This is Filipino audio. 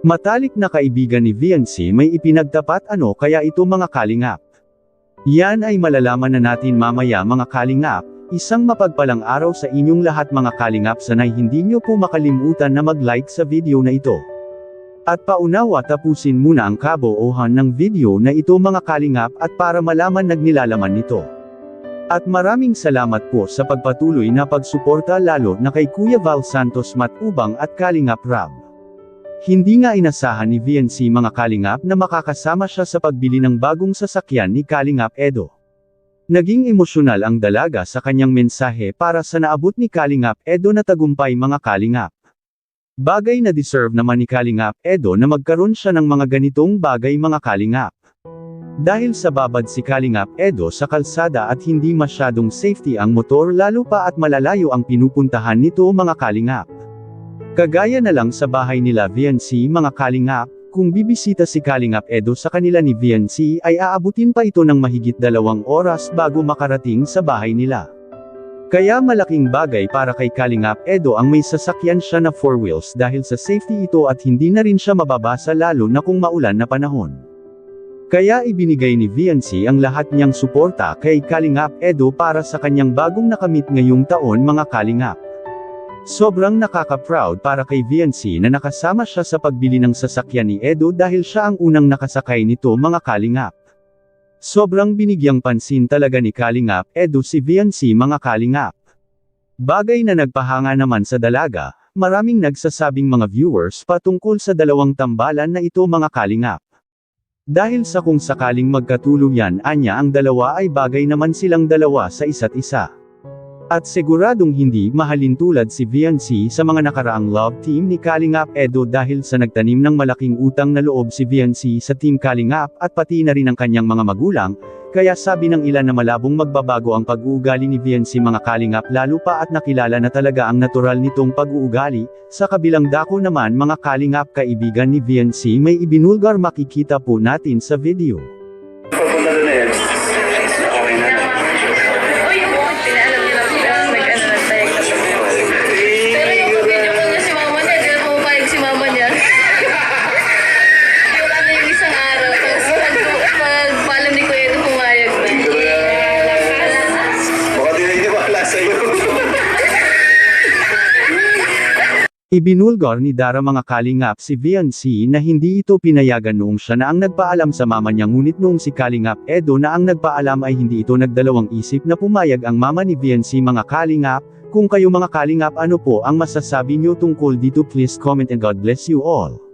Matalik na kaibigan ni VNC may ipinagtapat ano kaya ito mga kalingap? Yan ay malalaman na natin mamaya mga kalingap. Isang mapagpalang araw sa inyong lahat mga kalingap, sanay hindi nyo po makalimutan na mag-like sa video na ito. At paunawa tapusin muna ang kabuuan ng video na ito mga kalingap at para malaman nagnilalaman nito. At maraming salamat po sa pagpatuloy na pagsuporta lalo na kay Kuya Val Santos Matubang at Kalingap Rab. Hindi nga inasahan ni VNC mga kalingap na makakasama siya sa pagbili ng bagong sasakyan ni Kalingap Edo. Naging emosyonal ang dalaga sa kanyang mensahe para sa naabot ni Kalingap Edo na tagumpay mga kalingap. Bagay na deserve naman ni Kalingap Edo na magkaroon siya ng mga ganitong bagay mga kalingap. Dahil sa babad si Kalingap Edo sa kalsada at hindi masyadong safety ang motor lalo pa at malalayo ang pinupuntahan nito mga kalingap. Kagaya na lang sa bahay nila VNC mga kalingap. Kung bibisita si Kalingap Edo sa kanila ni VNC ay aabutin pa ito ng mahigit 2 oras bago makarating sa bahay nila. Kaya malaking bagay para kay Kalingap Edo ang may sasakyan siya na 4 wheels dahil sa safety ito at hindi na rin siya mababasa lalo na kung maulan na panahon. Kaya ibinigay ni VNC ang lahat niyang suporta kay Kalingap Edo para sa kanyang bagong nakamit ngayong taon mga kalingap. Sobrang nakaka-proud para kay VNC na nakasama siya sa pagbili ng sasakyan ni Edo dahil siya ang unang nakasakay nito mga kalingap. Sobrang binigyang pansin talaga ni Kalingap Edo si VNC mga kalingap. Bagay na nagpahanga naman sa dalaga, maraming nagsasabing mga viewers patungkol sa dalawang tambalan na ito mga kalingap. Dahil sa kung sakaling magkatuluyan anya ang dalawa ay bagay naman silang dalawa sa isa't isa. At siguradong hindi mahalin tulad si VNC sa mga nakaraang love team ni Kalingap Edo dahil sa nagtanim ng malaking utang na loob si VNC sa Team Kalingap at pati na rin ang kanyang mga magulang, kaya sabi ng ilan na malabong magbabago ang pag-uugali ni VNC mga kalingap lalo pa at nakilala na talaga ang natural nitong pag-uugali. Sa kabilang dako naman mga kalingap kaibigan ni VNC may ibinulgar makikita po natin sa video. Ibinulgar ni Dara mga kalingap si VNC na hindi ito pinayagan noong siya na ang nagpaalam sa mama niya ngunit noong si Kalingap Edo na ang nagpaalam ay hindi ito nagdalawang isip na pumayag ang mama ni VNC mga kalingap. Kung kayo mga kalingap ano po ang masasabi niyo tungkol dito please comment and God bless you all.